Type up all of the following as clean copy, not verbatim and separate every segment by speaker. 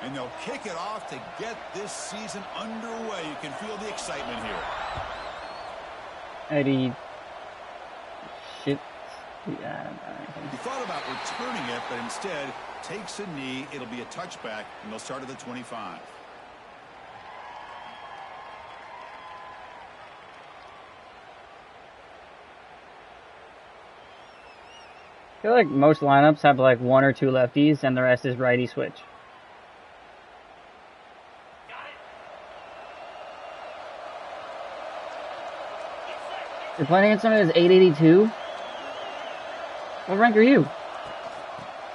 Speaker 1: And they'll kick it off to get this season underway. You can feel the excitement here.
Speaker 2: Eddie. Shit. Yeah.
Speaker 1: He thought about returning it, but instead takes a knee. It'll be a touchback, and they'll start at the 25.
Speaker 2: I feel like most lineups have like 1 or 2 lefties, and the rest is righty switch. You're playing against someone who's 882? What rank are you?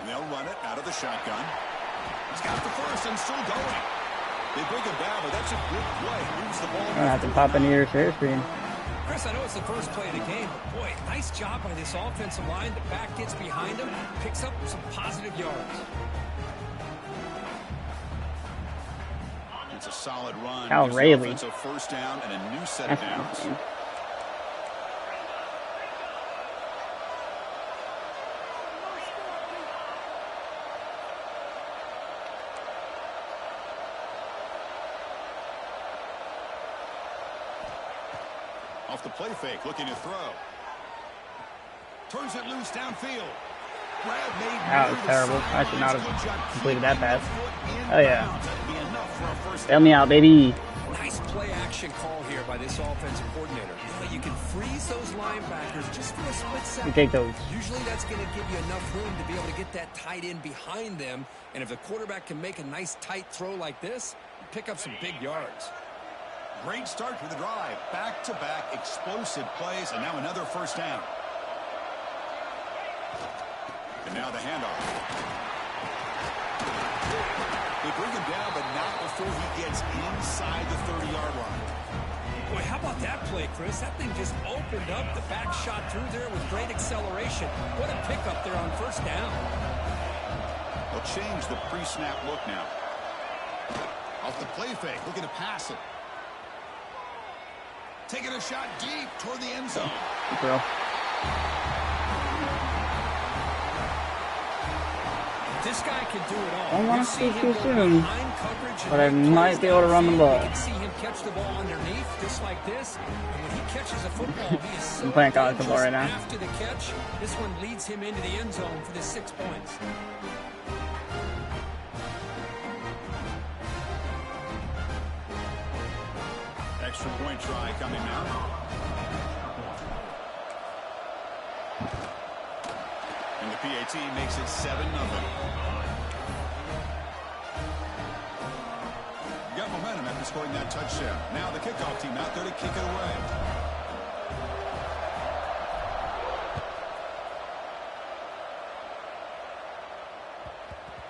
Speaker 1: They'll run it out of the shotgun. He's got the first and still going. They bring him down, but that's a good play. Moves the ball.
Speaker 2: I'm gonna have to pop into your share screen.
Speaker 3: Chris, I know it's the first play of the game, but boy, nice job by this offensive line. The back gets behind him, picks up some positive yards.
Speaker 1: It's a solid run.
Speaker 2: Cal Rayleigh.
Speaker 1: It's a first down and a new set of downs. Off the play fake, looking to throw. Turns it loose downfield.
Speaker 2: That was terrible. I should not have completed that pass. Oh yeah. Bail me out, baby.
Speaker 3: Nice play action call here by this offensive coordinator. You can freeze those linebackers just for a split second.
Speaker 2: You take those.
Speaker 3: Usually that's going to give you enough room to be able to get that tight end behind them. And if the quarterback can make a nice tight throw like this, pick up some big yards.
Speaker 1: Great start to the drive. Back-to-back explosive plays, and now another first down. And now the handoff. They bring him down, but not before he gets inside the 30-yard line.
Speaker 3: Boy, how about that play, Chris? That thing just opened up. The back shot through there with great acceleration. What a pickup there on first down.
Speaker 1: They'll change the pre-snap look now. Off the play fake, looking to pass it. Taking a shot deep toward the end zone.
Speaker 2: Bro.
Speaker 3: This guy can do it all.
Speaker 2: I don't want to speak too soon, but I might be able to run the ball.
Speaker 3: You can see him catch the ball underneath, just like this. And when he catches a football, he is so
Speaker 2: I'm playing college football right now.
Speaker 3: After the catch, this one leads him into the end zone for the 6 points.
Speaker 1: Extra point try coming now. And the PAT makes it 7-0. Got momentum after scoring that touchdown. Now the kickoff team out there to kick it away.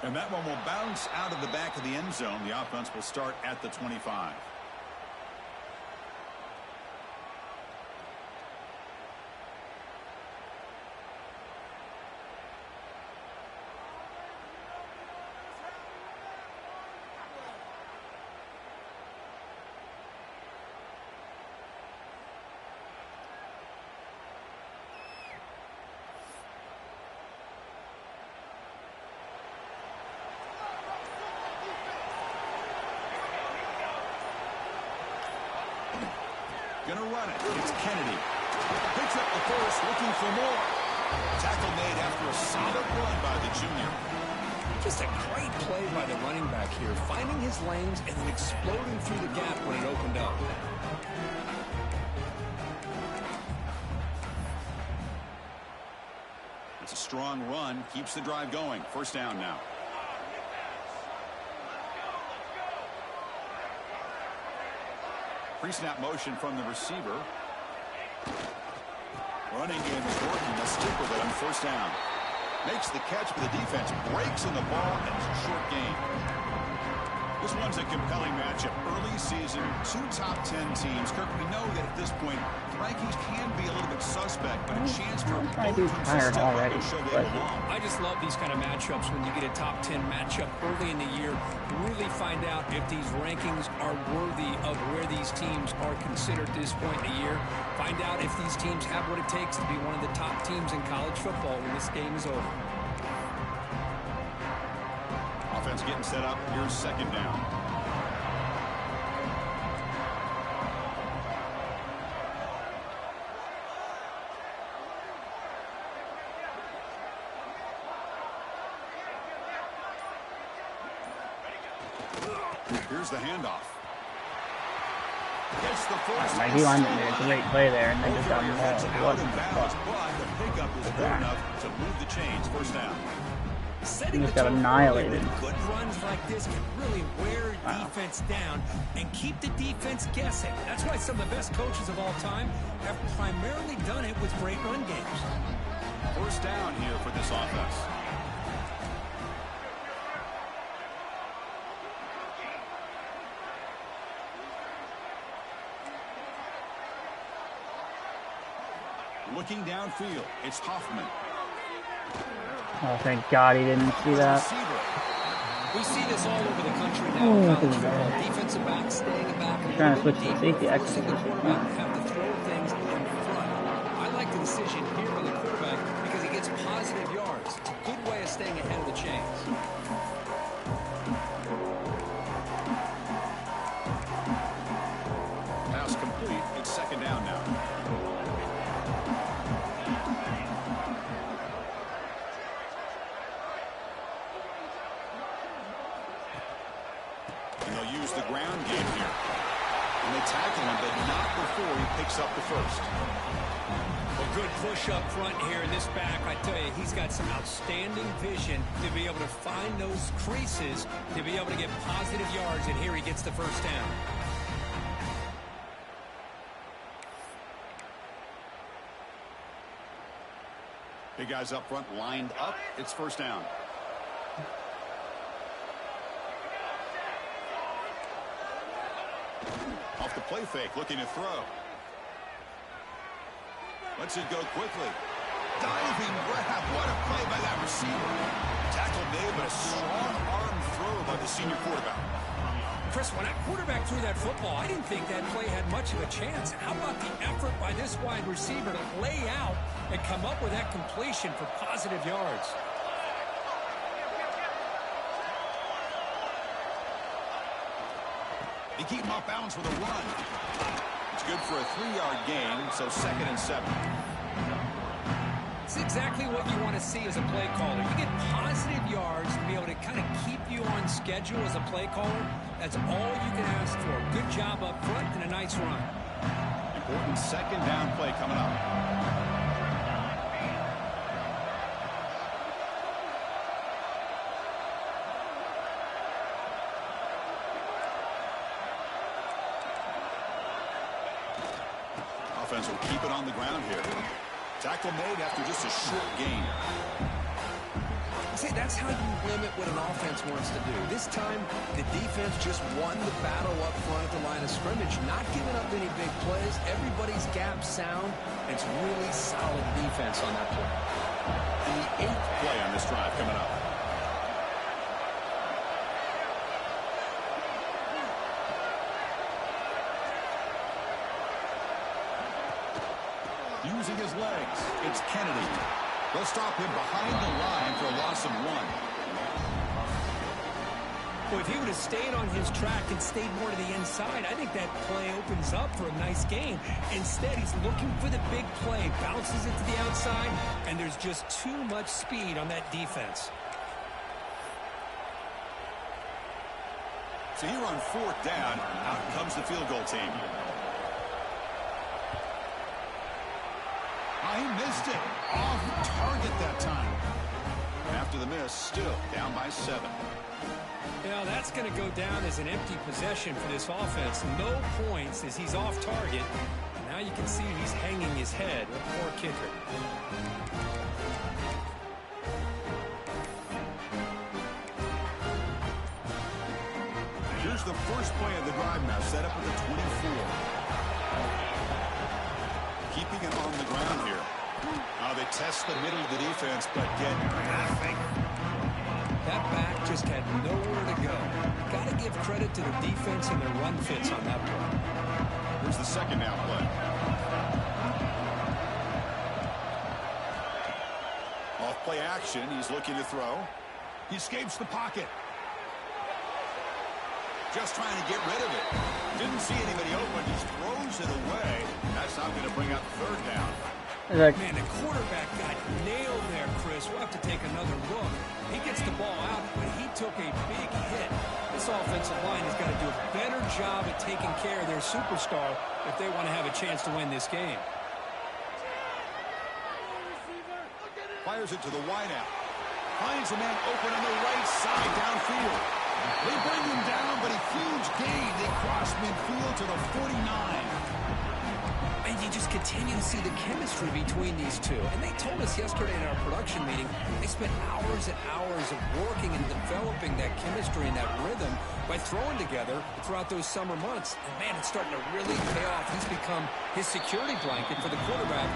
Speaker 1: And that one will bounce out of the back of the end zone. The offense will start at the 25. Gonna run it. It's Kennedy. Picks up the first, looking for more. Tackle made after a solid run by the junior.
Speaker 3: Just a great play by the running back here, finding his lanes and then exploding through the gap when it opened up.
Speaker 1: It's a strong run, keeps the drive going. First down now. Pre-snap motion from the receiver. Running game is working. They'll stick with it on first down. Makes the catch, but the defense breaks in the ball, and it's a short gain. This one's a compelling matchup. Early season, 2 top 10 teams. Kirk, we know that at this point, rankings can be a little bit suspect, but a chance for both teams to step up and show they belong.
Speaker 3: I just love these kind of matchups when you get a top 10 matchup early in the year. Really find out if these rankings are worthy of where these teams are considered at this point in the year. Find out if these teams have what it takes to be one of the top teams in college football when this game is over.
Speaker 1: Offense getting set up. Here's second down. Here's the handoff. Gets the first.
Speaker 2: My D-line made a great play there, and then just got
Speaker 1: out of bounds, but the pickup is good enough to move the chains. First down.
Speaker 2: He just got annihilated.
Speaker 3: Good runs like this can really wear defense down and keep the defense guessing. That's why some of the best coaches of all time have primarily done it with great run games.
Speaker 1: First down here for this offense. Looking downfield, it's Hoffman.
Speaker 2: Oh, thank God he didn't see that.
Speaker 3: We see this all over the country now. Defensive backs staying back.
Speaker 2: Trying to switch to safety. Actually,
Speaker 3: the quarterback have to throw things in front. I like the decision here by the quarterback because he gets positive yards. It's a good way of staying ahead of the chains.
Speaker 1: Pass complete. It's second down now. Use the ground game here. And they tackle him, but not before he picks up the first.
Speaker 3: A good push up front here in this back. I tell you, he's got some outstanding vision to be able to find those creases, to be able to get positive yards, and here he gets the first down.
Speaker 1: Big guys up front lined up. It's first down. Off the play fake, looking to throw. Lets it go quickly. Diving grab. What a play by that receiver. Tackle made, but a strong arm throw by the senior quarterback.
Speaker 3: Chris, when that quarterback threw that football, I didn't think that play had much of a chance. How about the effort by this wide receiver to lay out and come up with that completion for positive yards?
Speaker 1: They keep him off bounds with a run. It's good for a 3-yard gain, so 2nd and 7.
Speaker 3: It's exactly what you want to see as a play caller. You get positive yards to be able to kind of keep you on schedule as a play caller. That's all you can ask for. Good job up front and a nice run.
Speaker 1: Important second down play coming up. Offense will keep it on the ground here. Tackle made after just a short gain.
Speaker 3: See, that's how you limit what an offense wants to do. This time, the defense just won the battle up front at the line of scrimmage, not giving up any big plays. Everybody's gap sound. It's really solid defense on that play.
Speaker 1: And the 8th play on this drive coming up. Using his legs, it's Kennedy. They'll stop him behind the line for a loss of 1.
Speaker 3: Well, if he would have stayed on his track and stayed more to the inside, I think that play opens up for a nice gain. Instead, he's looking for the big play, bounces it to the outside, and there's just too much speed on that defense.
Speaker 1: So here on 4th down, out comes the field goal team. He missed it. Off target that time. After the miss, still down by 7.
Speaker 3: Now that's going to go down as an empty possession for this offense. No points as he's off target. And now you can see he's hanging his head. What a poor kicker.
Speaker 1: Here's the first play of the drive now, set up at the 24. Keeping it on the ground here. They test the middle of the defense, but get nothing.
Speaker 3: That back just had nowhere to go. Got to give credit to the defense and their run fits on that play.
Speaker 1: Here's the second down play. Off play action. He's looking to throw. He escapes the pocket. just trying to get rid of it. Didn't see anybody open, just throws it away. That's not going to bring up third down.
Speaker 3: Man, the quarterback got nailed there, Chris. We'll have to take another look. He gets the ball out, but he took a big hit. This offensive line has got to do a better job at taking care of their superstar if they want to have a chance to win this game.
Speaker 1: Fires it to the wideout. Finds a man open on the right side downfield. They bring him down, but a huge gain. They cross midfield to the 49.
Speaker 3: And you just continue to see the chemistry between these two. And they told us yesterday in our production meeting, they spent hours and hours of working and developing that chemistry and that rhythm by throwing together throughout those summer months. And, man, it's starting to really pay off. He's become his security blanket for the quarterback,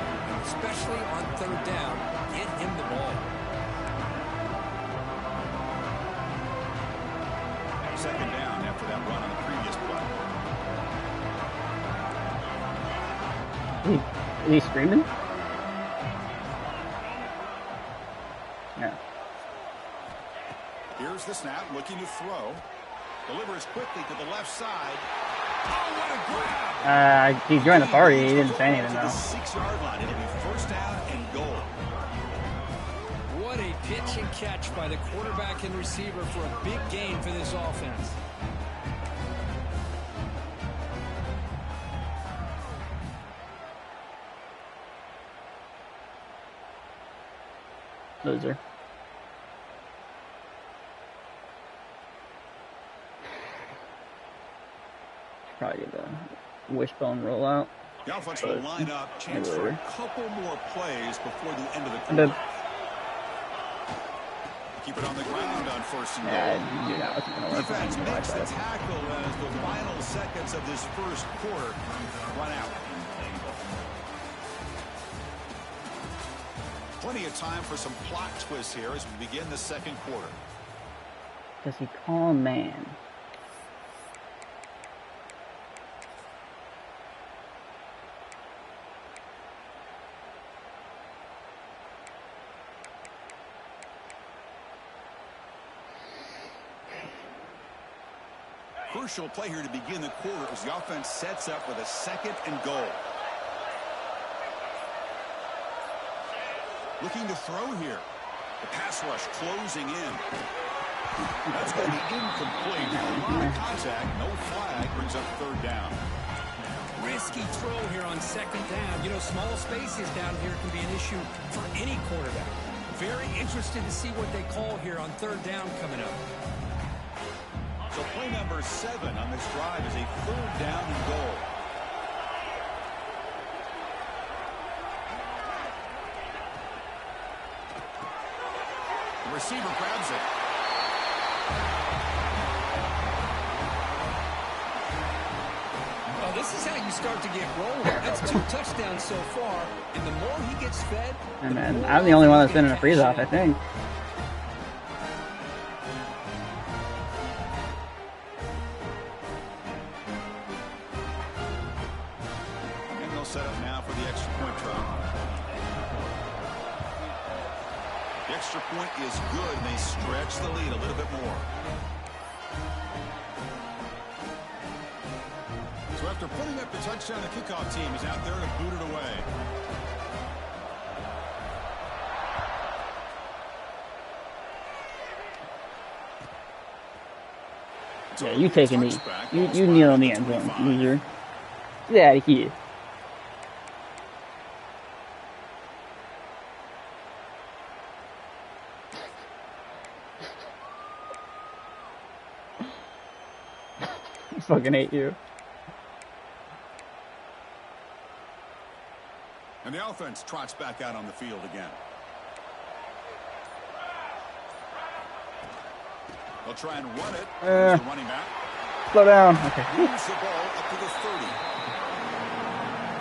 Speaker 3: especially on third down. Get him the ball.
Speaker 1: Second down after that run on the previous play.
Speaker 2: Is he screaming? Yeah.
Speaker 1: Here's the snap, looking to throw. Delivers quickly to the left side. Oh, what a grab!
Speaker 2: He joined the party. He didn't say anything, though.
Speaker 1: 6-yard line. It'll be first down and goal.
Speaker 3: What a pitch and catch by the quarterback and receiver for a big gain for this offense.
Speaker 2: Loser. Probably get the wishbone rollout.
Speaker 1: The offense will line up. Chance for a couple more plays before the end of the quarter. Keep it on the ground on first and goal.
Speaker 2: Yeah, you're not looking to work.
Speaker 1: Defense makes the tackle as the final seconds of this first quarter run out. Plenty of time for some plot twists here as we begin the second quarter.
Speaker 2: Does he call man?
Speaker 1: Crucial play here to begin the quarter as the offense sets up with a second and goal. Looking to throw here. The pass rush closing in. That's going to be incomplete. A lot of contact, no flag, brings up third down.
Speaker 3: Risky throw here on second down. You know, small spaces down here can be an issue for any quarterback. Very interested to see what they call here on third down coming up.
Speaker 1: So play number 7 on this drive is a third down and goal. The receiver grabs it.
Speaker 3: Well, this is how you start to get rolling. That's 2 touchdowns so far, and the more he gets fed...
Speaker 2: And then I'm the only one that's been in a freeze-off, I think.
Speaker 1: Set up now for the extra point try. The extra point is good, and they stretch the lead a little bit more. So after putting up the touchdown, the kickoff team is out there to boot it away.
Speaker 2: Yeah, you take a knee. You kneel in the end zone, loser. Get out of here. I fucking hate you.
Speaker 1: And the offense trots back out on the field again. They'll try and run it. There's the running back.
Speaker 2: Slow down. Okay.
Speaker 1: Moves the ball up to the 30.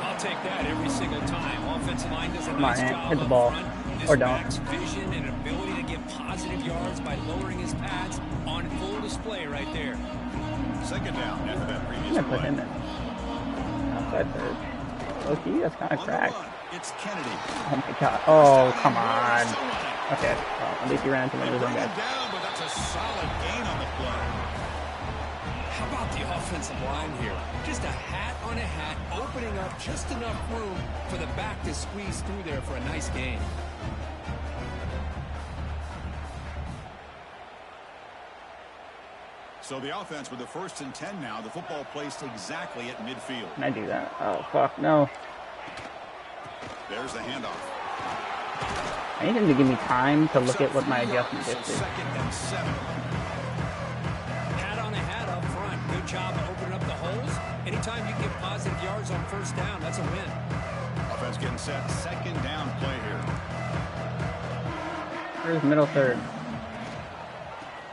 Speaker 3: I'll take that every single time. Offensive line does a nice job
Speaker 2: hit the ball.
Speaker 3: Up front. This
Speaker 2: Or don't.
Speaker 3: back's vision and ability to get positive yards by lowering his pads on full display right there.
Speaker 1: Second down after that previous
Speaker 2: I'm gonna put
Speaker 1: play.
Speaker 2: him in outside third. Okay, that's kind of cracked.
Speaker 1: It's Kennedy.
Speaker 2: Oh my god. Oh, come on. Okay. Well, at least he ran into one of his own
Speaker 1: Bring
Speaker 2: guys.
Speaker 1: him down, but that's a solid gain on the play.
Speaker 3: How about offensive line here. Just a hat on a hat, opening up just enough room for the back to squeeze through there for a nice gain.
Speaker 1: So the offense with the 1st and 10 now. The football placed exactly at midfield.
Speaker 2: Can I do that? Oh, fuck, no.
Speaker 1: There's the handoff.
Speaker 2: I need him to give me time to look at what my adjustment is.
Speaker 1: 2nd and 7.
Speaker 3: Hat on a hat up front. Good job of opening up the holes. Anytime you get positive yards on 1st down, that's a win.
Speaker 1: Offense getting set. 2nd down play here.
Speaker 2: Here's middle 3rd.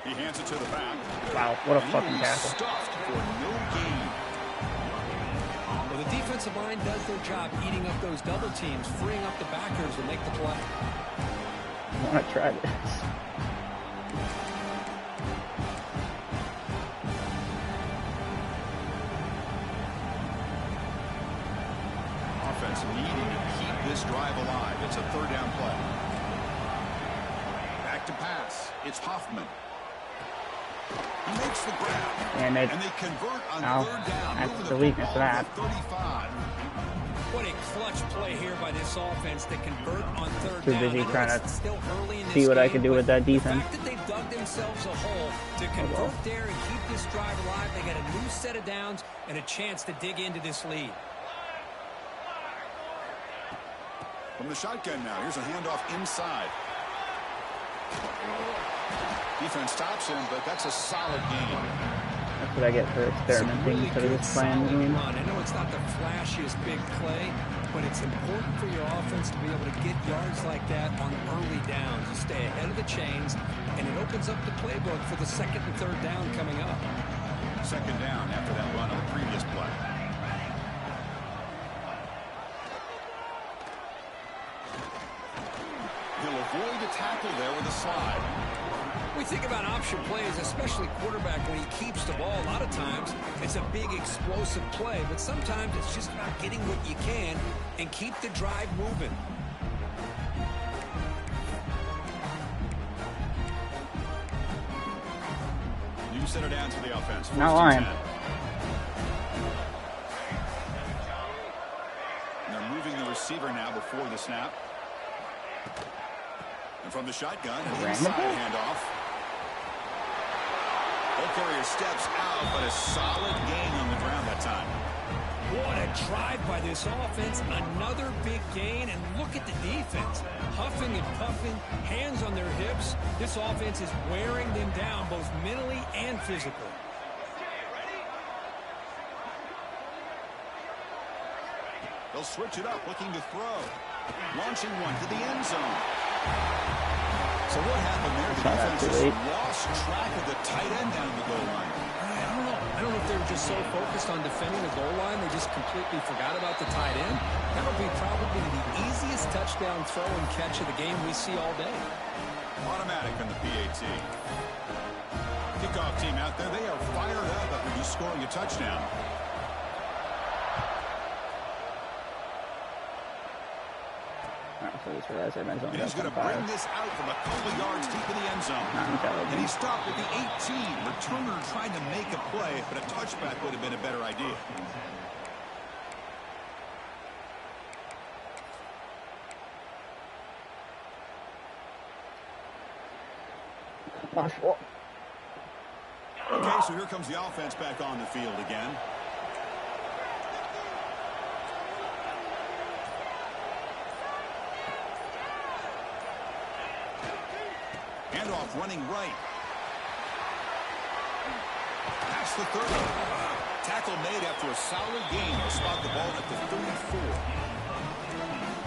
Speaker 1: He hands it to the back.
Speaker 2: Wow, what a fucking tackle.
Speaker 1: Stuffed for no gain.
Speaker 3: Well, the defensive line does their job eating up those double teams, freeing up the backers to make the play.
Speaker 2: I want to try this.
Speaker 1: Offense needing to keep this drive alive. It's a 3rd down play. Back to pass. It's Hoffman. He makes the grab.
Speaker 2: And they
Speaker 1: convert on
Speaker 2: no,
Speaker 1: 3rd down.
Speaker 2: that's the weakness of that.
Speaker 1: 35.
Speaker 3: What a clutch play here by this offense to convert on 3rd
Speaker 2: Too
Speaker 3: down.
Speaker 2: busy trying to
Speaker 3: still early in
Speaker 2: see what
Speaker 3: game,
Speaker 2: I can do with that defense.
Speaker 3: The fact that they dug themselves a hole to convert there and keep this drive alive, they got a new set of downs and a chance to dig into this lead.
Speaker 1: From the shotgun now. Here's a handoff inside. Defense stops him, but that's a solid game.
Speaker 2: That's what I get for experimenting instead of just playing the game.
Speaker 3: I know it's not the flashiest big play, but it's important for your offense to be able to get yards like that on early downs. You stay ahead of the chains, and it opens up the playbook for the 2nd and 3rd down coming up.
Speaker 1: 2nd down after that run on the previous play. He'll avoid a tackle there with a slide.
Speaker 3: We think about option plays, especially quarterback, when he keeps the ball. A lot of times, it's a big explosive play, but sometimes it's just about getting what you can and keep the drive moving.
Speaker 1: You set her down to the offense.
Speaker 2: Not lying.
Speaker 1: And they're moving the receiver now before the snap. And from the shotgun, an inside handoff. Ball carrier steps out, but a solid gain on the ground that time.
Speaker 3: What a drive by this offense. Another big gain, and look at the defense. Huffing and puffing, hands on their hips. This offense is wearing them down both mentally and physically.
Speaker 1: They'll switch it up, looking to throw. Launching one to the end zone. So what happened there? The defense just lost track of the tight end down the goal line.
Speaker 3: I don't know if they were just so focused on defending the goal line, they just completely forgot about the tight end. That'll be probably the easiest touchdown throw and catch of the game we see all day.
Speaker 1: Automatic on the PAT. Kickoff team out there, they are fired up after just scoring a touchdown.
Speaker 2: So he's realized I'm
Speaker 1: And he's going to bring this out from a couple yards deep in the end zone. And he stopped at the 18. Returner trying to make a play, but a touchback would have been a better idea. Okay, so here comes the offense back on the field again. Handoff running right. Past the 30. Tackle made after a solid gain. They'll spot the ball at the 34.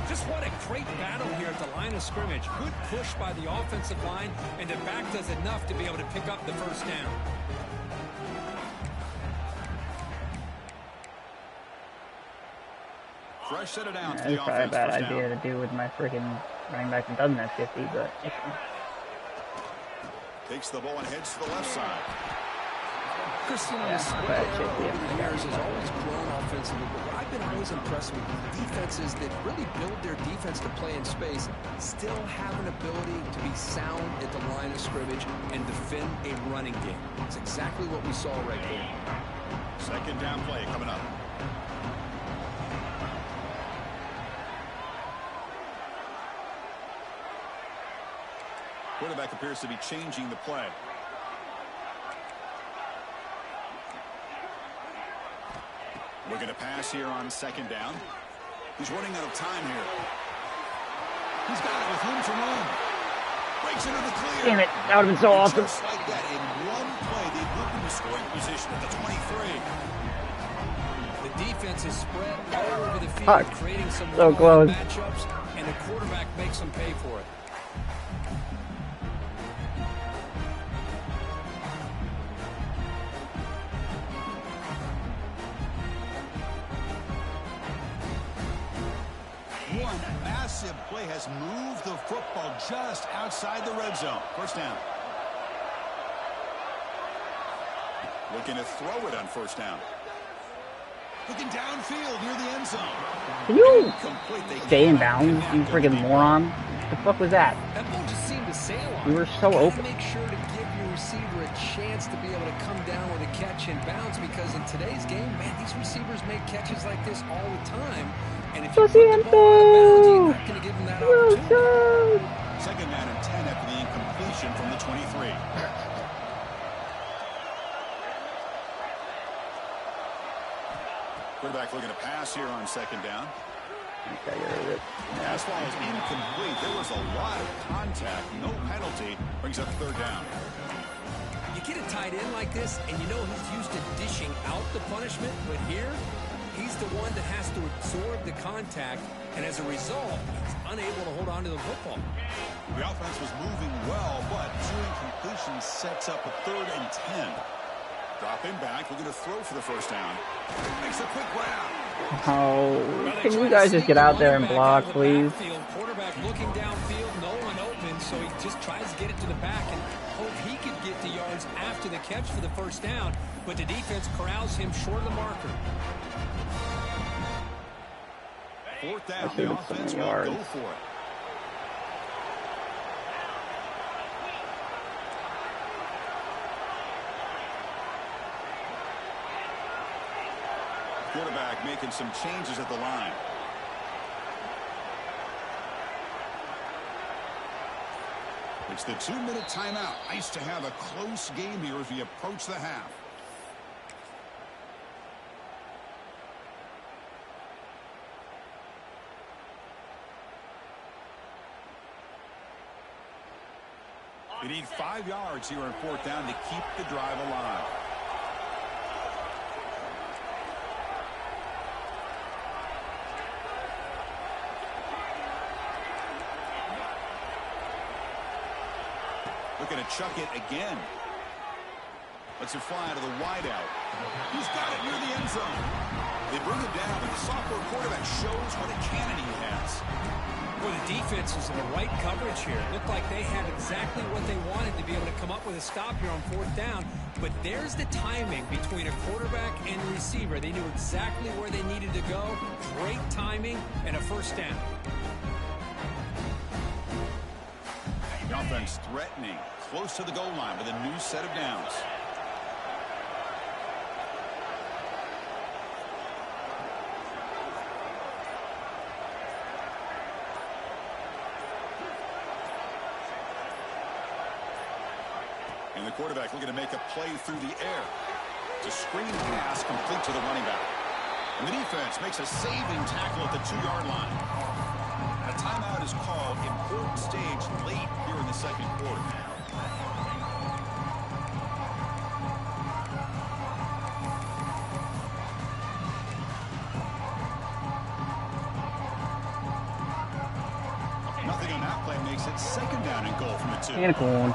Speaker 3: Just what a great battle here at the line of scrimmage. Good push by the offensive line, and the back does enough to be able to pick up the 1st down.
Speaker 1: Fresh set it down to
Speaker 2: It's
Speaker 1: the
Speaker 2: probably a
Speaker 1: offense.
Speaker 2: bad idea to do with my freaking running back that doesn't have 50, but
Speaker 1: Takes the ball and heads to the left side.
Speaker 3: Christian, the split years has always grown offensively, but what I've been always impressed with defenses that really build their defense to play in space still have an ability to be sound at the line of scrimmage and defend a running game. It's exactly what we saw right there.
Speaker 1: Second down play coming up. Quarterback appears to be changing the play. Looking to pass here on second down. He's running out of time here. He's got it with room to run. Breaks into the clear.
Speaker 2: Damn it. That would have been so awesome.
Speaker 1: Just like that, in one play, they put him in scoring position at the 23.
Speaker 3: The defense is spread all over the field, creating some
Speaker 2: so close
Speaker 3: matchups, and the quarterback makes them pay for it.
Speaker 1: One massive play has moved the football just outside the red zone. First down. Looking to throw it on first down. Looking downfield near the end zone.
Speaker 2: Can you stay in bounds, you friggin' moron? What the fuck was that?
Speaker 3: That ball just seemed to sail on.
Speaker 2: We were so open.
Speaker 3: Make sure to give your receiver a chance to be able to come down with a catch and bounce, because in today's game, man, these receivers make catches like this all the time. And if you put the ball out of bounds, you're not going to give them that opportunity.
Speaker 1: Second down and 10 after the incompletion from the 23. Quarterback looking to pass here on second down. Pass ball is incomplete. There was a lot of contact. No penalty. Brings up third down.
Speaker 3: You get a tight end like this, and you know he's used to dishing out the punishment, but here, he's the one that has to absorb the contact, and as a result, he's unable to hold on to the football.
Speaker 1: The offense was moving well, but two incompletions sets up a 3rd and 10. Dropping back, looking to throw for the first down. Makes a quick grab.
Speaker 2: Oh, can you guys just get out there and block, please?
Speaker 3: Quarterback looking downfield, no one open, so he just tries to get it to the back and hope he could get the yards after the catch for the first down, but the defense corrals him short of the marker.
Speaker 1: Fourth down, the offense will go for it. Quarterback making some changes at the line. It's the 2-minute timeout. Nice to have a close game here as we approach the half. They need 5 yards here on fourth down to keep the drive alive. Looking to chuck it again. Lets it fly to the wideout. He's got it near the end zone. They bring him down, but the sophomore quarterback shows what a cannon he has.
Speaker 3: Well, the defense was in the right coverage here. It looked like they had exactly what they wanted to be able to come up with a stop here on fourth down. But there's the timing between a quarterback and a receiver. They knew exactly where they needed to go. Great timing and a first down.
Speaker 1: The offense threatening, close to the goal line with a new set of downs. And the quarterback looking to make a play through the air. It's a screen pass complete to the running back. And the defense makes a saving tackle at the 2-yard line. A timeout is called. Important stage late here in the second quarter. Nothing on that play makes it second down and goal from the 2.
Speaker 2: And a cool one.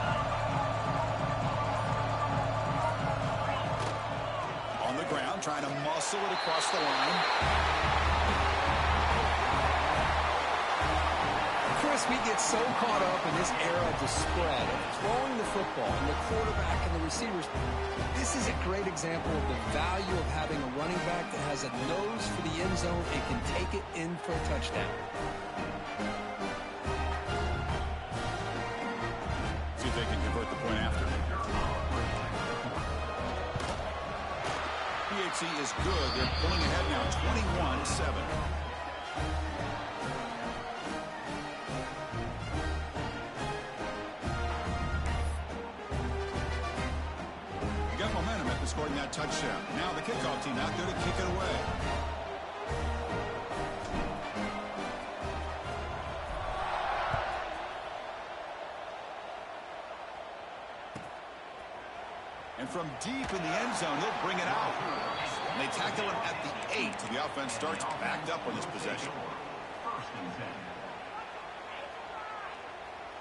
Speaker 1: On the ground, trying to muscle it across the line.
Speaker 3: Chris, we get so caught up in this era of the spread, of throwing the football, and the quarterback and the receivers. This is a great example of the value of having a running back that has a nose for the end zone and can take it in for a touchdown.
Speaker 1: See if they can convert the point after. He efficiency is good. They're pulling ahead now, 21-7. They got momentum after scoring that touchdown. Now the kickoff team out there to kick it away. And from deep in the end zone, he'll bring it out. And they tackle him at the 8. So the offense starts backed up on this possession.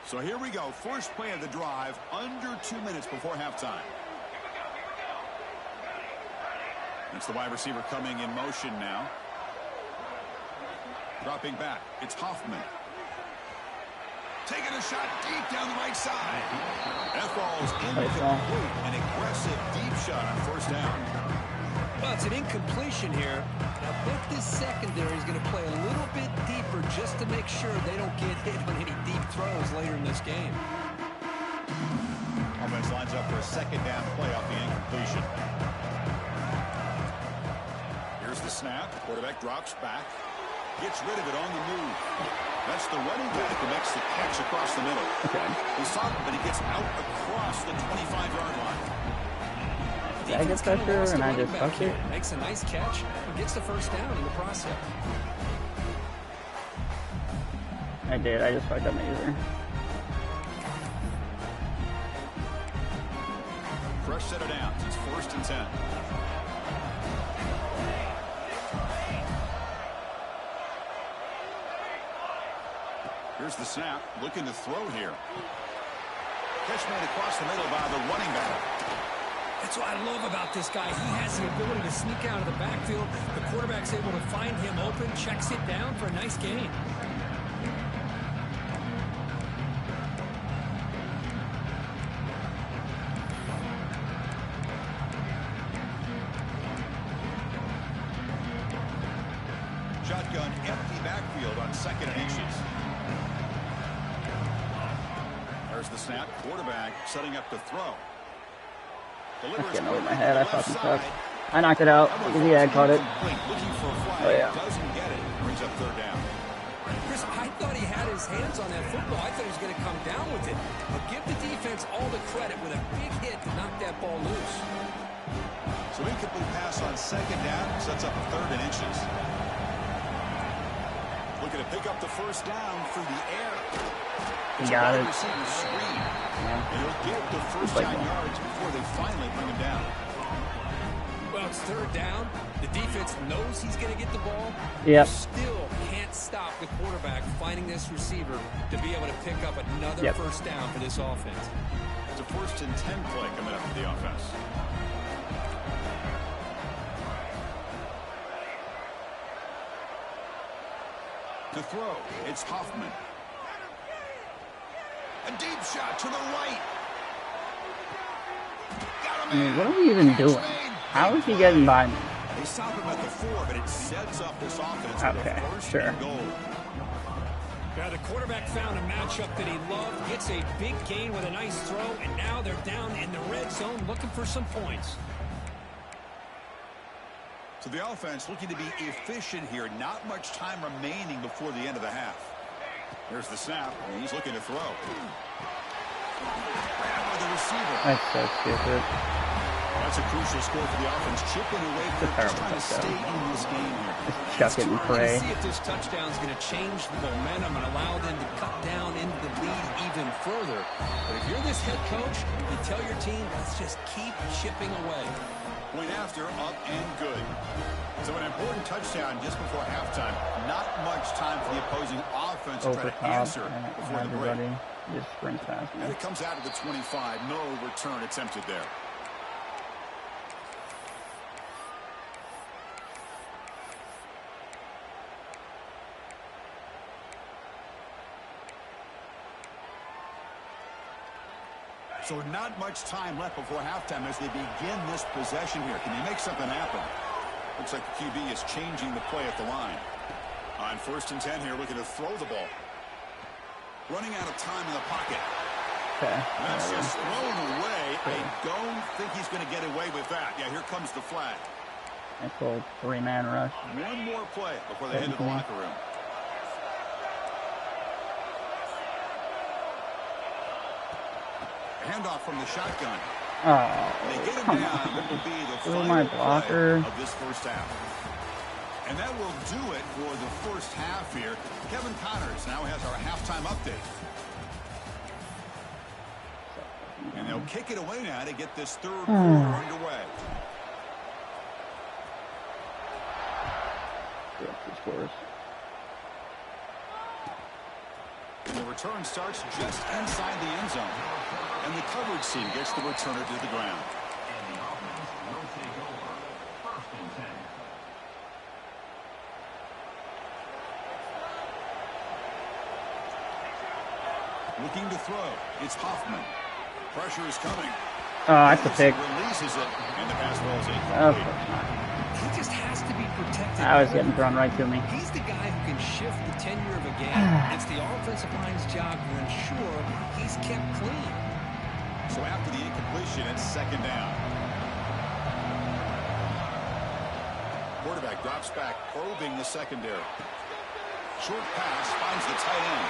Speaker 1: So here we go. First play of the drive, under 2 minutes before halftime. It's the wide receiver coming in motion now. Dropping back. It's Hoffman. Taking a shot deep down the right side. That ball's incomplete. An aggressive deep shot on first down.
Speaker 3: Well, it's an incompletion here. I think this secondary is going to play a little bit deeper just to make sure they don't get hit on any deep throws later in this game.
Speaker 1: Offense lines up for a second down play off the incompletion. Here's the snap. Quarterback drops back. Gets rid of it on the move. That's the running back who makes the catch across the middle.
Speaker 2: Okay.
Speaker 1: He's soft, but he gets out across the 25-yard line.
Speaker 2: Did I get pressure and I just fucked it?
Speaker 3: Makes a nice catch and gets the first down in the process.
Speaker 2: I did. I just fucked up my user.
Speaker 1: Fresh set of downs. It's 1st and 10. Here's the snap. Looking to throw here. Catch made across the middle by the running back.
Speaker 3: That's what I love about this guy. He has the ability to sneak out of the backfield. The quarterback's able to find him open, checks it down for a nice gain.
Speaker 1: Shotgun, empty backfield on 2nd and inches. There's the snap. Quarterback setting up to throw.
Speaker 2: That's getting over my head. I fucking suck. I knocked it out. Yeah, I caught it. Oh, yeah.
Speaker 1: Doesn't get it. Brings up 3rd down.
Speaker 3: Chris, I thought he had his hands on that football. I thought he was going to come down with it. But give the defense all the credit with a big hit to knock that ball loose.
Speaker 1: So incomplete pass on 2nd down. Sets up 3rd and inches. Looking to pick up the first down through the air.
Speaker 2: He got it.
Speaker 1: Yeah. And he'll get the first 10 yards before they finally bring him down.
Speaker 3: Well, it's 3rd down. The defense knows he's going to get the ball.
Speaker 2: Yep.
Speaker 3: Still can't stop the quarterback finding this receiver to be able to pick up another first down for this offense.
Speaker 1: It's a 1st and 10 play coming up for the offense. To throw, it's Hoffman. A deep shot to the right.
Speaker 2: I mean, what are we even doing? How is he getting by me?
Speaker 1: They stop him at the 4, but it sets up this offense with a first and goal.
Speaker 3: Now the quarterback found a matchup that he loved, gets a big gain with a nice throw, and now they're down in the red zone looking for some points.
Speaker 1: So the offense looking to be efficient here. Not much time remaining before the end of the half. There's the snap, and he's looking to throw. By the receiver.
Speaker 2: That's so stupid.
Speaker 1: That's a crucial score for the offense. Chipping away from just trying to stay in this game here.
Speaker 2: Chuck it and pray.
Speaker 3: See if this touchdown is going to change the momentum and allow them to cut down into the lead even further. But if you're this head coach, you tell your team, let's just keep chipping away.
Speaker 1: Point after, up and good. So an important touchdown just before halftime. Not much time for the opposing offense to try to answer before the break.
Speaker 2: Just sprint fast.
Speaker 1: And it comes out of the 25. No return attempted there. So not much time left before halftime as they begin this possession here. Can they make something happen? Looks like the QB is changing the play at the line. On 1st and 10 here, looking to throw the ball. Running out of time in the pocket.
Speaker 2: Okay.
Speaker 1: That's just thrown away. I don't think he's going to get away with that. Yeah, here comes the flag.
Speaker 2: Nice little 3-man rush.
Speaker 1: One more play before they head to the locker room. Handoff from the shotgun.
Speaker 2: Oh,
Speaker 1: they get him down. That will be the final
Speaker 2: my blocker
Speaker 1: play of this first half. And that will do it for the first half here. Kevin Connors now has our halftime update. And they'll kick it away now to get this third quarter underway. And the return starts just inside the end zone. And the coverage team gets the returner to the ground. Looking to throw. It's Hoffman. Pressure is coming.
Speaker 2: Oh, that's a pick.
Speaker 1: Releases it, and the pass falls in.
Speaker 3: He just has to be protected.
Speaker 2: I was getting thrown right to me.
Speaker 3: He's the guy who can shift the tenure of a game. It's the offensive line's job to ensure he's kept clean.
Speaker 1: So after the incompletion, it's second down. Quarterback drops back, probing the secondary. Short pass finds the tight end.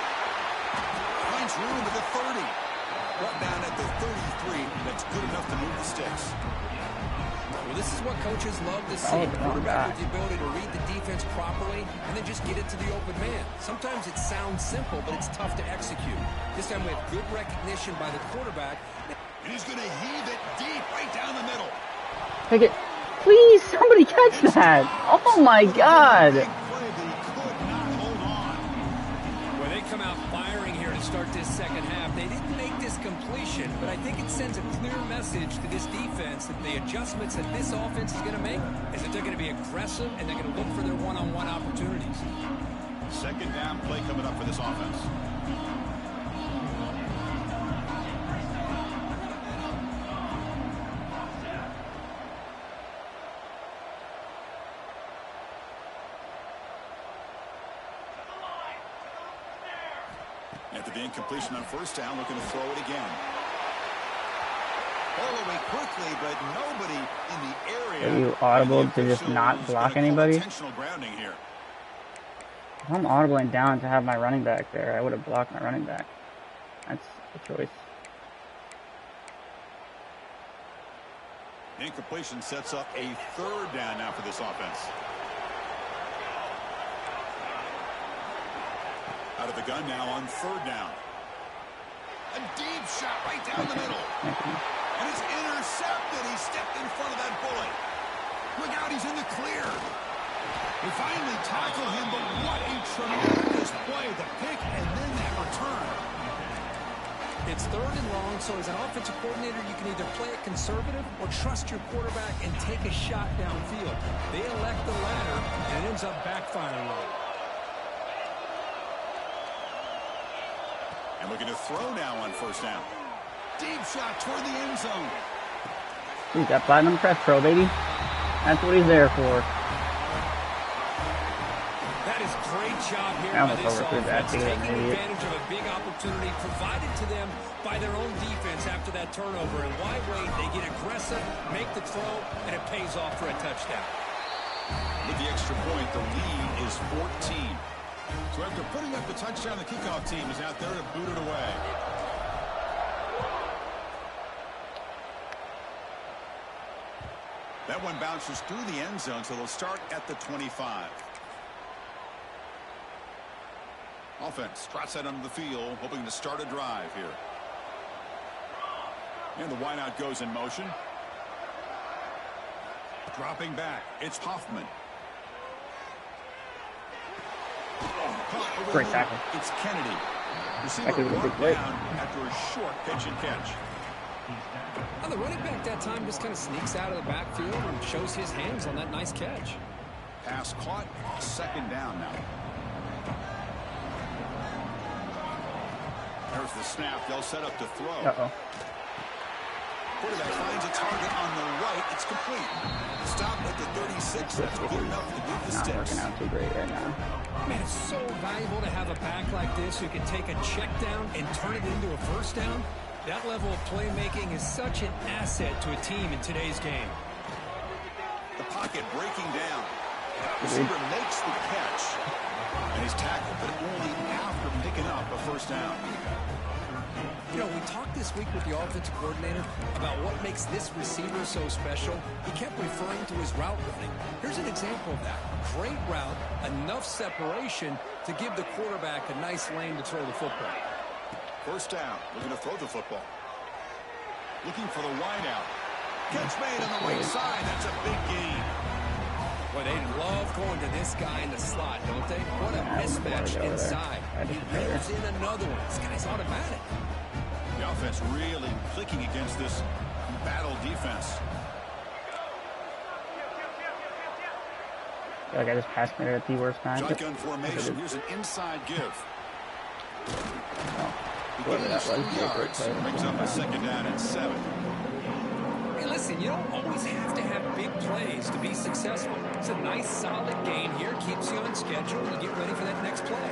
Speaker 1: Finds room at the 30. Brought down at the 33. That's good enough to move the sticks.
Speaker 3: Well, this is what coaches love to see. Quarterback with the ability to read the defense properly and then just get it to the open man. Sometimes it sounds simple, but it's tough to execute. This time we have good recognition by the quarterback.
Speaker 1: And he's going to heave it deep right down the middle.
Speaker 2: Take it. Please, somebody catch that. Oh, my God.
Speaker 3: Well, they come out firing here to start this second half. They didn't make this completion, but I think it sends a clear message to this defense that the adjustments that this offense is going to make is that they're going to be aggressive and they're going to look for their one-on-one opportunities.
Speaker 1: Second down play coming up for this offense. After the incompletion on first down, looking to throw it again. All the way quickly, but nobody in the area.
Speaker 2: Are you audible to just not block anybody?
Speaker 1: Intentional grounding here.
Speaker 2: If I'm audibling down to have my running back there, I would have blocked my running back. That's the choice.
Speaker 1: Incompletion sets up a third down now for this offense. Out of the gun now on third down. A deep shot right down the middle. And it's intercepted. He stepped in front of that bullet. Look out, he's in the clear. They finally tackle him, but what a tremendous play. The pick and then that return.
Speaker 3: It's third and long, so as an offensive coordinator, you can either play it conservative or trust your quarterback and take a shot downfield. They elect the latter, and it ends up backfiring on them.
Speaker 1: And looking to throw now on first down. Deep shot toward the end zone.
Speaker 2: He's got platinum crest pro, baby. That's what he's there for.
Speaker 3: That is great job here
Speaker 2: I
Speaker 3: by
Speaker 2: almost
Speaker 3: this
Speaker 2: overthrew that,
Speaker 3: offense, taking
Speaker 2: idiot.
Speaker 3: advantage of a big opportunity provided to them by their own defense after that turnover. And why wait? They get aggressive, make the throw, and it pays off for a touchdown.
Speaker 1: With the extra point, the lead is 14. So after putting up the touchdown, the kickoff team is out there to boot it away. That one bounces through the end zone, so they'll start at the 25. Offense trots that onto the field, hoping to start a drive here. And the wideout goes in motion. Dropping back, it's Hoffman.
Speaker 2: Great tackle.
Speaker 1: It's Kennedy. Receiver brought down after a short pitch and catch.
Speaker 3: And the running back that time just kind of sneaks out of the backfield and shows his hands on that nice catch.
Speaker 1: Pass caught. Second down now. There's the snap. They'll set up to throw.
Speaker 2: Uh-oh.
Speaker 1: Quarterback finds a target on the right. It's complete. Stop at the 36. That's good enough to move the sticks.
Speaker 2: Not working out too great right now.
Speaker 3: Man, it's so valuable to have a back like this who can take a check down and turn it into a first down. That level of playmaking is such an asset to a team in today's game.
Speaker 1: The pocket breaking down. Receiver makes the catch. And he's tackled, but only after picking up a first down.
Speaker 3: You know, we talked this week with the offensive coordinator about what makes this receiver so special. He kept referring to his route running. Here's an example of that. Great route, enough separation to give the quarterback a nice lane to throw the football.
Speaker 1: First down. We're going to throw the football. Looking for the wide out. Catch made on the right side. That's a big gain.
Speaker 3: Boy, they love going to this guy in the slot, don't they? What a mismatch inside. He pulls in another one. This guy's automatic.
Speaker 1: The offense really clicking against this battle defense.
Speaker 2: I feel like I just passed me at the worst time.
Speaker 1: Shotgun formation. Here's an inside give.
Speaker 2: Whatever that was.
Speaker 1: Brings up a second down and 7.
Speaker 3: Hey, listen, you don't always have to have big plays to be successful. It's a nice, solid gain here. Keeps you on schedule and you get ready for that next play.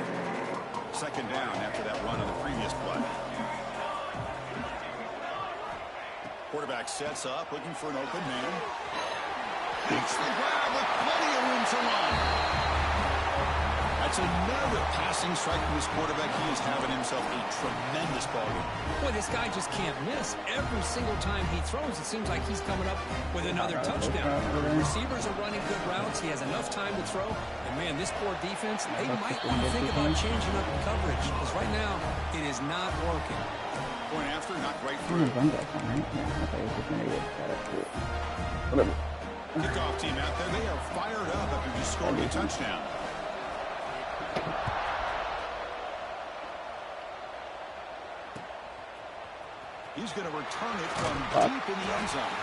Speaker 1: Second down after that run on the previous play. Quarterback sets up, looking for an open man. Makes the grab with plenty of room to run. That's another passing strike from this quarterback. He is having himself a tremendous ball game.
Speaker 3: Boy, this guy just can't miss. Every single time he throws, it seems like he's coming up with another touchdown. Receivers are running good routes. He has enough time to throw. And, man, this poor defense, they might want to think about changing up the coverage. Because right now, it is not working.
Speaker 1: Point after, not right through. Kickoff team out there. They are fired up after just scoring a touchdown. He's going to return it from deep in the end zone.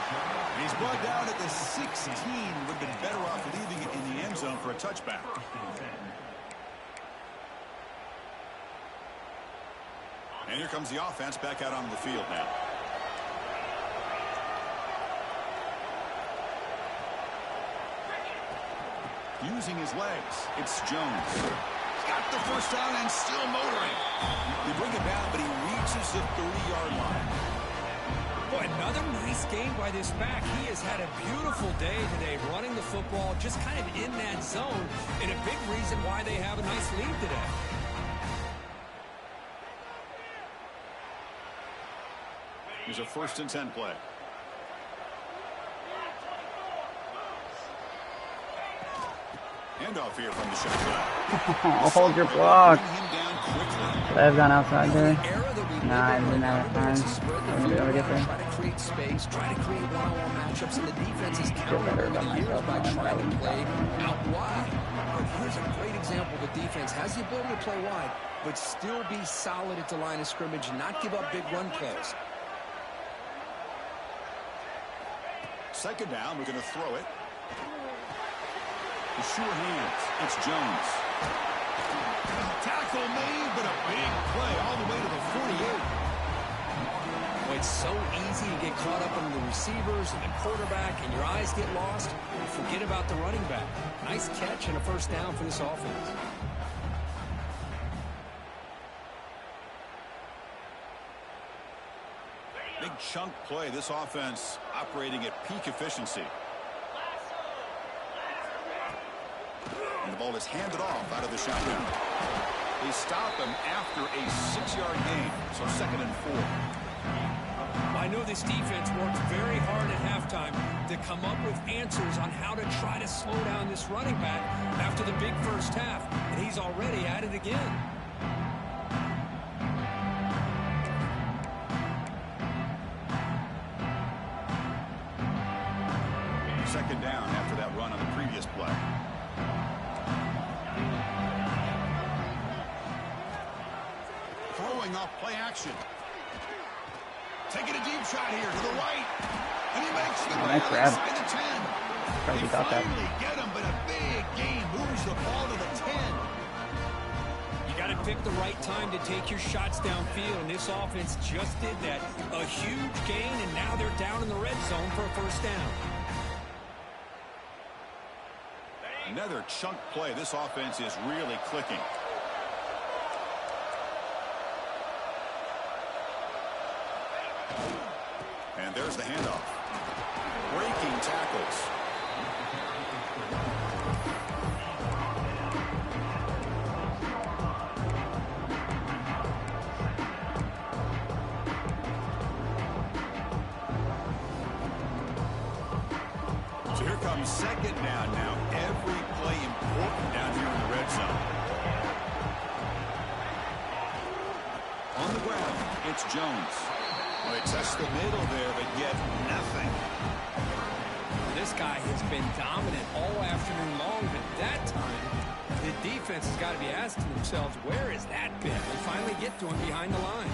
Speaker 1: And he's brought down at the 16. Would have been better off leaving it in the end zone for a touchback. And here comes the offense back out onto the field now. Using his legs, it's Jones. He's got the first down and still motoring. They bring it down, but he reaches the 30-yard line.
Speaker 3: Boy, another nice game by this back. He has had a beautiful day today running the football, just kind of in that zone, and a big reason why they have a nice lead today.
Speaker 1: Here's a 1st and 10 play. Handoff here from the shotgun.
Speaker 2: Hold your block. Should I have gone outside there? Nah, I didn't have time. I'm going to get there.
Speaker 3: Try to create space, try to create one-on-one matchups, and the defense is counting over the years by trying to play out wide. But here's a great example. The defense has the ability to play wide, but still be solid at the line of scrimmage and not give up big run plays.
Speaker 1: Second down, we're going to throw it. The sure hands. It's Jones. Tackle made, but a big play all the way to the 48.
Speaker 3: Well, it's so easy to get caught up in the receivers and the quarterback, and your eyes get lost. You forget about the running back. Nice catch and a first down for this offense.
Speaker 1: Big chunk play. This offense operating at peak efficiency. And the ball is handed off out of the shotgun. They stop him after a 6-yard gain. So 2nd and 4.
Speaker 3: I know this defense worked very hard at halftime to come up with answers on how to try to slow down this running back after the big first half. And he's already at it again.
Speaker 1: Second down after that run on the previous play. Throwing off play action. Taking a deep shot here to the right. And he makes the grab inside the 10.
Speaker 2: Probably
Speaker 1: They
Speaker 2: got that.
Speaker 1: finally get him, but a big gain moves the ball to the 10.
Speaker 3: You got to pick the right time to take your shots downfield, and this offense just did that. A huge gain, and now they're down in the red zone for a first down.
Speaker 1: Another chunk play. This offense is really clicking. And there's the handoff. Breaking tackles. So here comes second down now. Every play important down here in the red zone. On the ground, it's Jones. Well, they test the middle there, but yet nothing.
Speaker 3: This guy has been dominant all afternoon long, but that time, the defense has got to be asking themselves, where has that been? They finally get to him behind the line.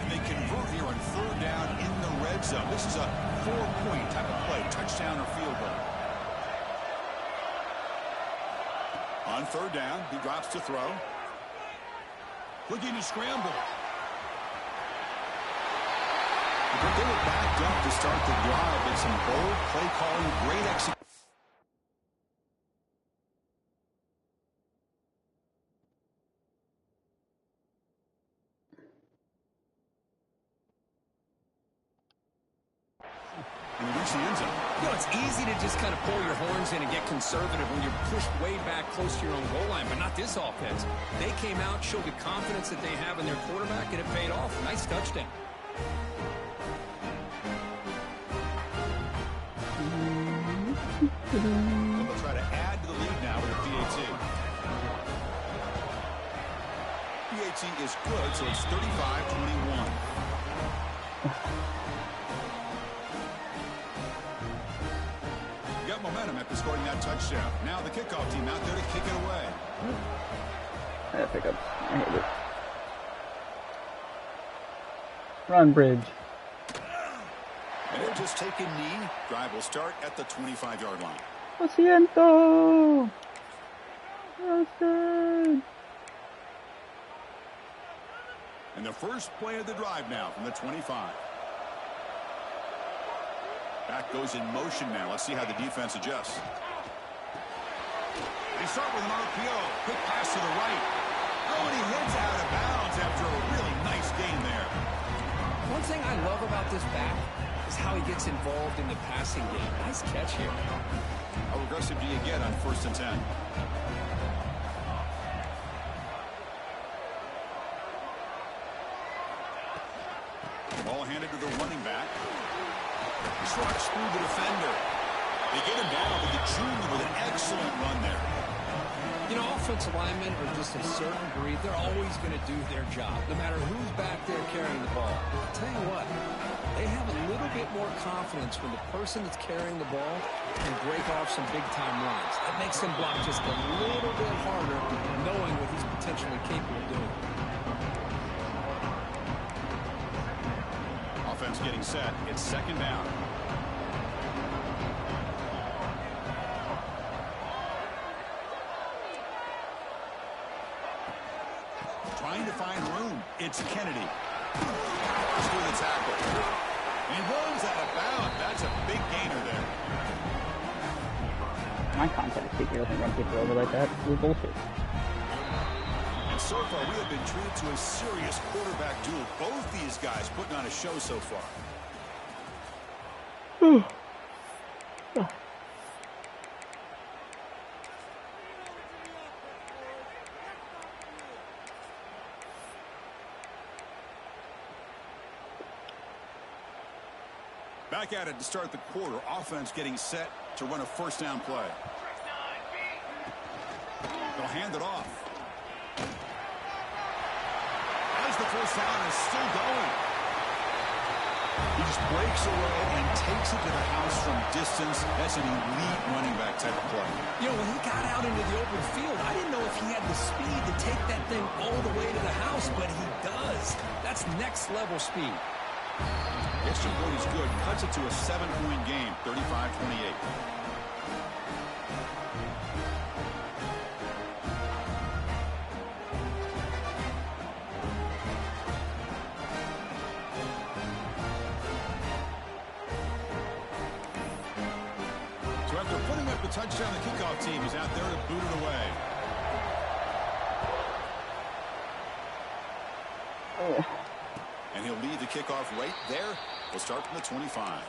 Speaker 1: And they convert here on third down in the red zone. This is a 4-point type of play, touchdown or field goal. On third down, he drops to throw. Looking to scramble. But they were backed up to start the drive with some bold play calling, great execution. And he reached the end zone.
Speaker 3: You know, it's easy to just kind of pull your horns in and get conservative when you're pushed way back close to your own goal line, but not this offense. They came out, showed the confidence that they have in their quarterback, and it paid off. Nice touchdown.
Speaker 1: They'll try to add to the lead now with a PAT. PAT is good, so it's 35-21. Got momentum after scoring that touchdown. Now the kickoff team out there to kick it away.
Speaker 2: That pickup. I hate it. Run, Bridge.
Speaker 1: And they'll just take a knee. Drive will start at the 25-yard line.
Speaker 2: Lo siento. Wilson.
Speaker 1: And the first play of the drive now from the 25. Back goes in motion now. Let's see how the defense adjusts. They start with an RPO. Quick pass to the right. Oh, and he heads out of bounds after a really nice gain there.
Speaker 3: One thing I love about this back is how he gets involved in the passing game. Nice catch here.
Speaker 1: How aggressive do you get on 1st and 10? Ball handed to the running back. Trucks through the defender. They get him down with the junior with an excellent run there.
Speaker 3: You know, offensive linemen are just a certain breed. They're always going to do their job, no matter who's back there carrying the ball. I'll tell you what, they have a little bit more confidence when the person that's carrying the ball can break off some big-time runs. That makes him block just a little bit harder, knowing what he's potentially capable of doing.
Speaker 1: Offense getting set. It's second down. Trying to find room. It's Kennedy. Powers through the tackle. He runs out of bounds. That's a big gainer there.
Speaker 2: My contact speaker doesn't run people over like that. It's bullshit.
Speaker 1: And so far, we have been treated to a serious quarterback duel. Both these guys putting on a show so far. Back at it to start the quarter. Offense getting set to run a first down play. They'll hand it off. As the first down is still going. He just breaks away and takes it to the house from distance. That's an elite running back type of play.
Speaker 3: You know, when he got out into the open field, I didn't know if he had the speed to take that thing all the way to the house, but he does. That's next level speed.
Speaker 1: Extra point is good. Cuts it to a 7-point game, 35-28. So after putting up the touchdown, the kickoff team is out there to boot it away. And he'll lead the kickoff right there. We'll start from the 25.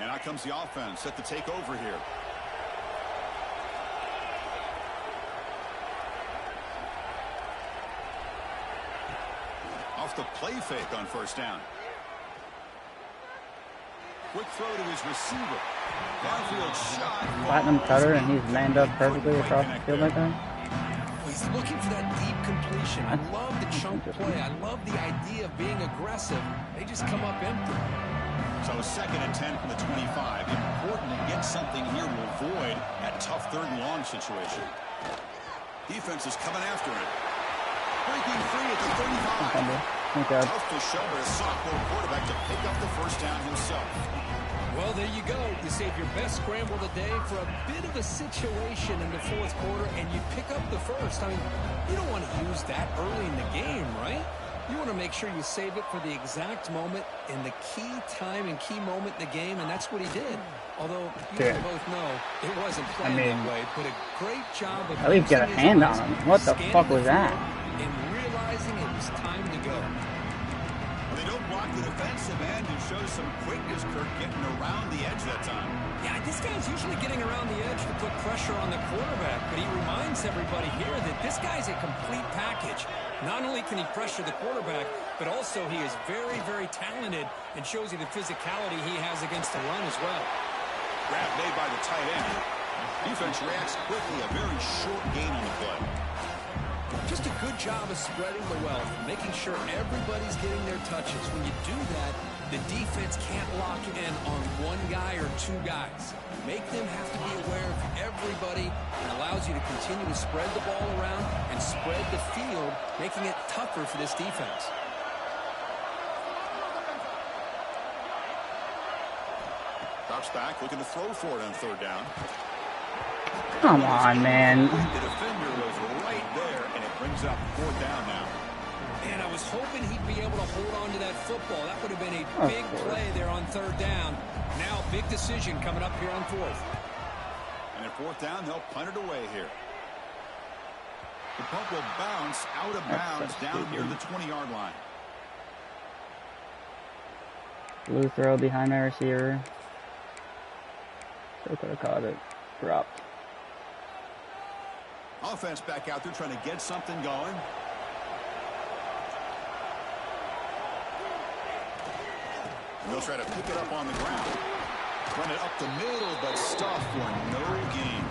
Speaker 1: And out comes the offense set to take over here. Off the play fake on first down. Quick throw to his receiver. Downfield shot.
Speaker 2: Platinum cutter, and he's manned up perfectly across the field like that.
Speaker 3: He's looking for that deep completion. I love the chunk play. I love the idea of being aggressive. They just come up empty.
Speaker 1: So 2nd and 10 from the 25. Important to get something here to avoid that tough 3rd and long situation. Defense is coming after him. Breaking free at the 35. Tough to show a sophomore quarterback to pick up the first down himself.
Speaker 3: Well, there you go. You save your best scramble of the day for a bit of a situation in the 4th quarter, and you pick up the first. I mean, you don't want to use that early in the game, right? You want to make sure you save it for the exact moment in the key time and key moment in the game, and that's what he did. Although, you both know, it wasn't planned that way, but a great job of
Speaker 2: at least get a hand on him. What the fuck was that?
Speaker 3: And realizing it was time to go.
Speaker 1: Well, they don't block the defensive end and show some quickness, Kirk, getting around the edge that time.
Speaker 3: Yeah, this guy's usually getting around the edge to put pressure on the quarterback, but he reminds everybody here that this guy's a complete package. Not only can he pressure the quarterback, but also he is very, very talented and shows you the physicality he has against the run as well.
Speaker 1: Grab made by the tight end. Defense reacts quickly, a very short gain on the play.
Speaker 3: Just a good job of spreading the wealth, making sure everybody's getting their touches. When you do that, the defense can't lock in on one guy or two guys. Make them have to be aware of everybody, and allows you to continue to spread the ball around and spread the field, making it tougher for this defense.
Speaker 1: Drops back, looking to throw for it on 3rd down.
Speaker 2: Come on, man.
Speaker 1: The defender was right there, and it brings up 4th down now.
Speaker 3: And I was hoping he'd be able to hold on to that football. That would have been a big play there on 3rd down. Now, big decision coming up here on 4th.
Speaker 1: And at 4th down, they'll punt it away here. The punt will bounce out of bounds down near the 20-yard line.
Speaker 2: Blue throw behind my receiver. Still could have caught it. Dropped.
Speaker 1: Offense back out there trying to get something going. And they'll try to pick it up on the ground. Run it up the middle, but stuff for no gain.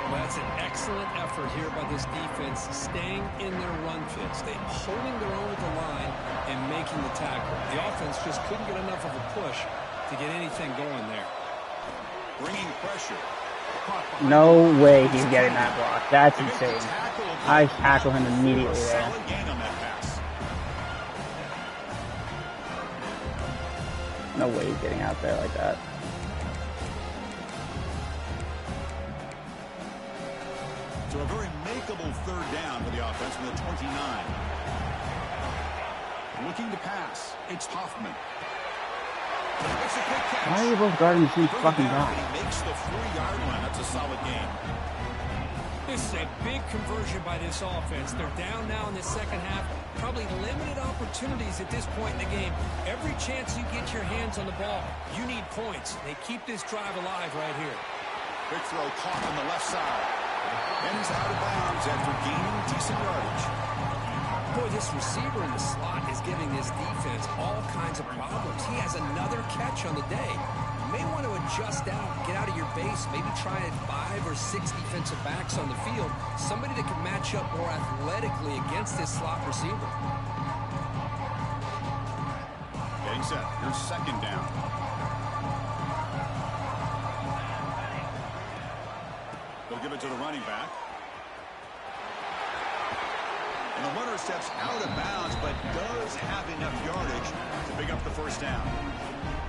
Speaker 3: Well, that's an excellent effort here by this defense, staying in their run fits. They holding their own at the line and making the tackle. The offense just couldn't get enough of a push to get anything going there.
Speaker 1: Bringing pressure.
Speaker 2: No way he's getting that block. That's insane. I tackle him immediately there. No way he's getting out there like that.
Speaker 1: So a very makeable 3rd down for the offense from the 29. Looking to pass. It's Hoffman.
Speaker 2: Why are you both guarding the same fucking guy?
Speaker 1: He makes the 4-yard line. That's a solid game.
Speaker 3: This is a big conversion by this offense. They're down now in the 2nd half. Probably limited opportunities at this point in the game. Every chance you get your hands on the ball, you need points. They keep this drive alive right here.
Speaker 1: Big throw caught on the left side. Ends out of bounds after gaining decent yardage.
Speaker 3: Boy, this receiver in the slot is giving this defense all kinds of problems. He has another catch on the day. You may want to adjust out, get out of your base, maybe try at 5 or 6 defensive backs on the field. Somebody that can match up more athletically against this slot receiver.
Speaker 1: Getting set. Here's 2nd down. They'll give it to the running back. And the runner steps out of bounds, but does have enough yardage to pick up the first down.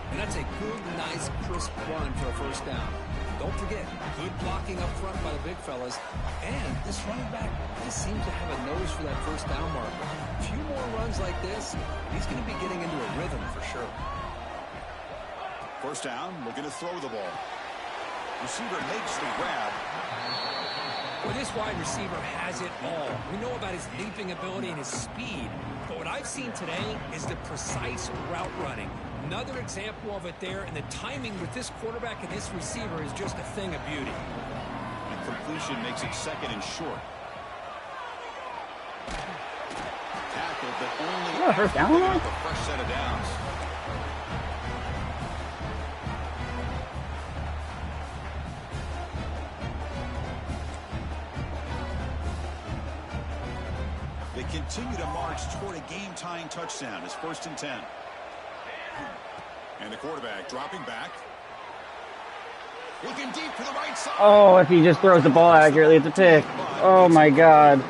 Speaker 3: And that's a good, nice, crisp run for a first down. Don't forget, good blocking up front by the big fellas. And this running back just seems to have a nose for that first down marker. A few more runs like this, he's going to be getting into a rhythm for sure.
Speaker 1: First down, looking to throw the ball. Receiver makes the grab.
Speaker 3: Well, this wide receiver has it all. We know about his leaping ability and his speed. But what I've seen today is the precise route running. Another example of it there, and the timing with this quarterback and this receiver is just a thing of beauty.
Speaker 1: And completion makes it 2nd and short. Tackled, but only
Speaker 2: first down
Speaker 1: picking up a fresh set of downs. They continue to march toward a game-tying touchdown. It's 1st and 10. And the quarterback dropping back. Looking deep to the right side.
Speaker 2: Oh, if he just throws the ball accurately, it's a pick. Oh my God.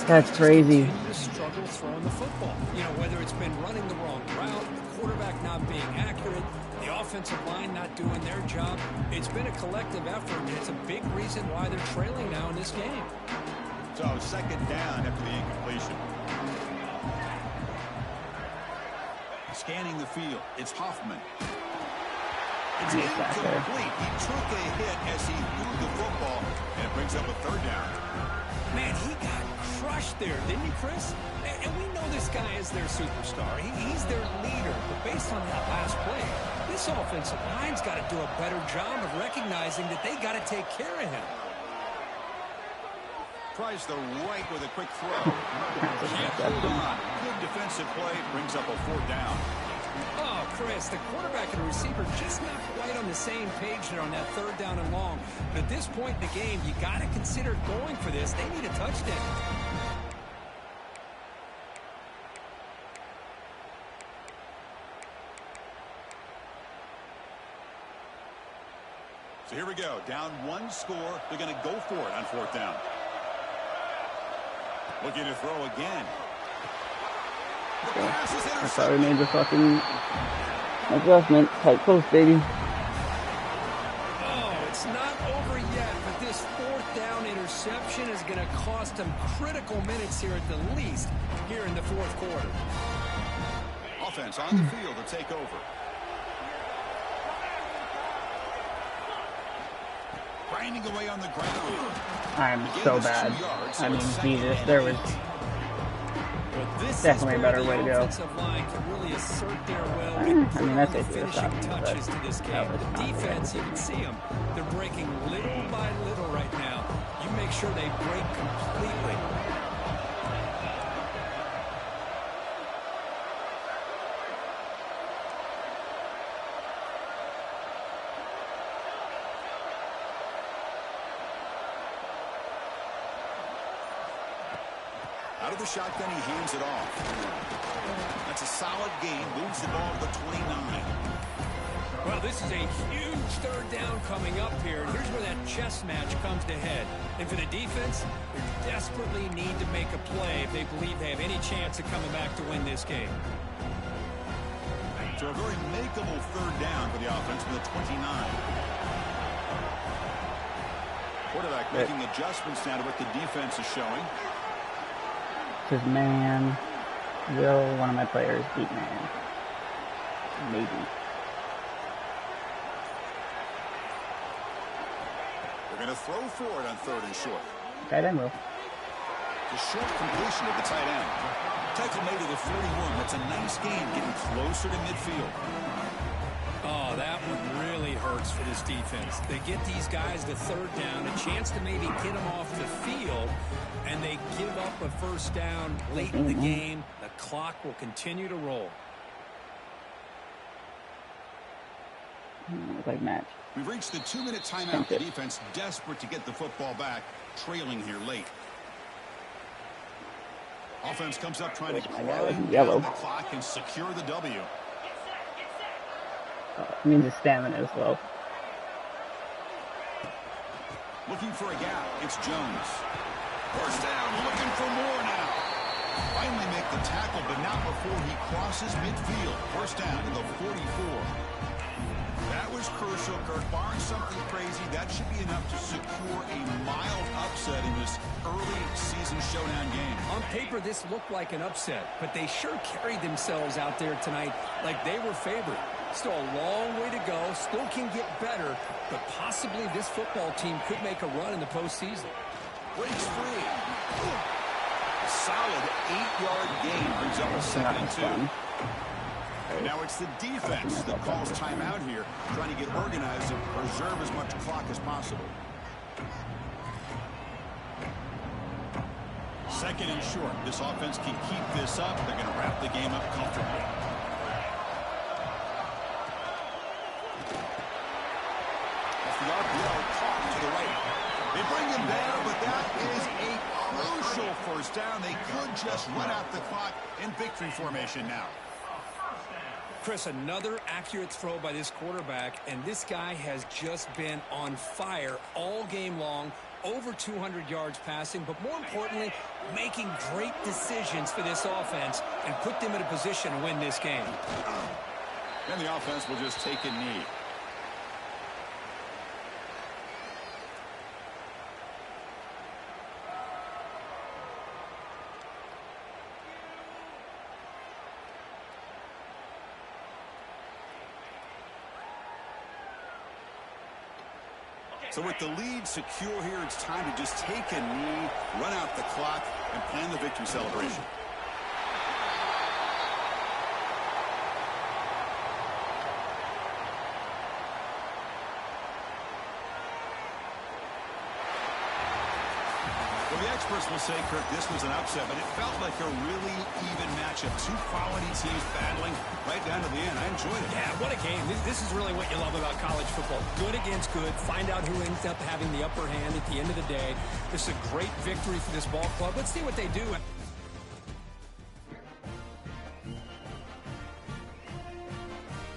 Speaker 2: That's crazy.
Speaker 3: To struggle throwing the football. You know, whether it's been running the wrong route, the quarterback not being accurate, the offensive line not doing their job. It's been a collective effort, and it's a big reason why they're trailing now in this game.
Speaker 1: So 2nd down after the incompletion. Scanning the field, it's Hoffman. It's incomplete. He took a hit as he threw the football, and it brings up a 3rd down.
Speaker 3: Man, he got crushed there, didn't he, Chris? And we know this guy is their superstar. He's their leader. But based on that last play, this offensive line's got to do a better job of recognizing that they got to take care of him.
Speaker 1: Tries the right with a quick throw. Can't hold on. Good defensive play. Brings up a 4th down.
Speaker 3: Oh, Chris, the quarterback and the receiver just not quite on the same page there on that 3rd down and long. But at this point in the game, you got to consider going for this. They need a touchdown.
Speaker 1: So here we go. Down 1 score. They're going to go for it on 4th down. Looking to throw again. The pass is
Speaker 2: I thought we made the fucking adjustment. Tight post, baby.
Speaker 3: Oh, it's not over yet, but this 4th down interception is going to cost them critical minutes here at the least here in the 4th quarter.
Speaker 1: Offense on the field to take over. Grinding away on the ground.
Speaker 2: I'm so bad. I mean, Jesus, there was definitely a better way to go. I mean, that's it.
Speaker 3: Finishing touches to this game. The defense, you can see them. They're breaking little by little right now. You make sure they break completely.
Speaker 1: Out of the shotgun, he hands it off. That's a solid gain. Moves the ball to the 29.
Speaker 3: Well, this is a huge 3rd down coming up here. Here's where that chess match comes to head. And for the defense, they desperately need to make a play if they believe they have any chance of coming back to win this game.
Speaker 1: So a very makeable 3rd down for the offense from the 29. Quarterback making adjustments now to what the defense is showing.
Speaker 2: Because, man, will one of my players beat man? Maybe.
Speaker 1: They're going to throw for it on 3rd and short.
Speaker 2: Tight end will.
Speaker 1: The short completion of the tight end. Tackle made to the 41. That's a nice gain, getting closer to midfield.
Speaker 3: Oh, that one really hurts for this defense. They get these guys to 3rd down, a chance to maybe get them off the field, and they give up a 1st down late in the game. The clock will continue to roll.
Speaker 2: Looks like match.
Speaker 1: We've reached the 2-minute timeout. The defense desperate to get the football back, trailing here late. Offense comes up trying to grind down the clock and secure the W.
Speaker 2: It means his stamina is low.
Speaker 1: Looking for a gap. It's Jones. 1st down, looking for more now. Finally make the tackle, but not before he crosses midfield. 1st down to the 44. That was crucial, Kirk. Barring something crazy, that should be enough to secure a mild upset in this early season showdown game.
Speaker 3: On paper, this looked like an upset, but they sure carried themselves out there tonight like they were favored. Still a long way to go, still can get better, but possibly this football team could make a run in the postseason.
Speaker 1: Breaks free. A solid 8-yard gain brings up a 2nd and 2. And now it's the defense that calls timeout here, trying to get organized and preserve as much clock as possible. Second and short. This offense can keep this up. They're going to wrap the game up comfortably. Off the RPO, caught to the right. They bring him down, but that is a crucial first down. They could just run out the clock in victory formation now.
Speaker 3: Chris, another accurate throw by this quarterback, and this guy has just been on fire all game long. Over 200 yards passing, but more importantly, making great decisions for this offense and put them in a position to win this game.
Speaker 1: And the offense will just take a knee. So with the lead secure here, it's time to just take a knee, run out the clock, and plan the victory celebration. Well, the experts will say, Kirk, this was an upset, but it felt like a really even matchup. Two quality teams battling right down to the end. I enjoyed it.
Speaker 3: Yeah, what a game. This is really what you love about college football. Good against good. Find out who ends up having the upper hand at the end of the day. This is a great victory for this ball club. Let's see what they do.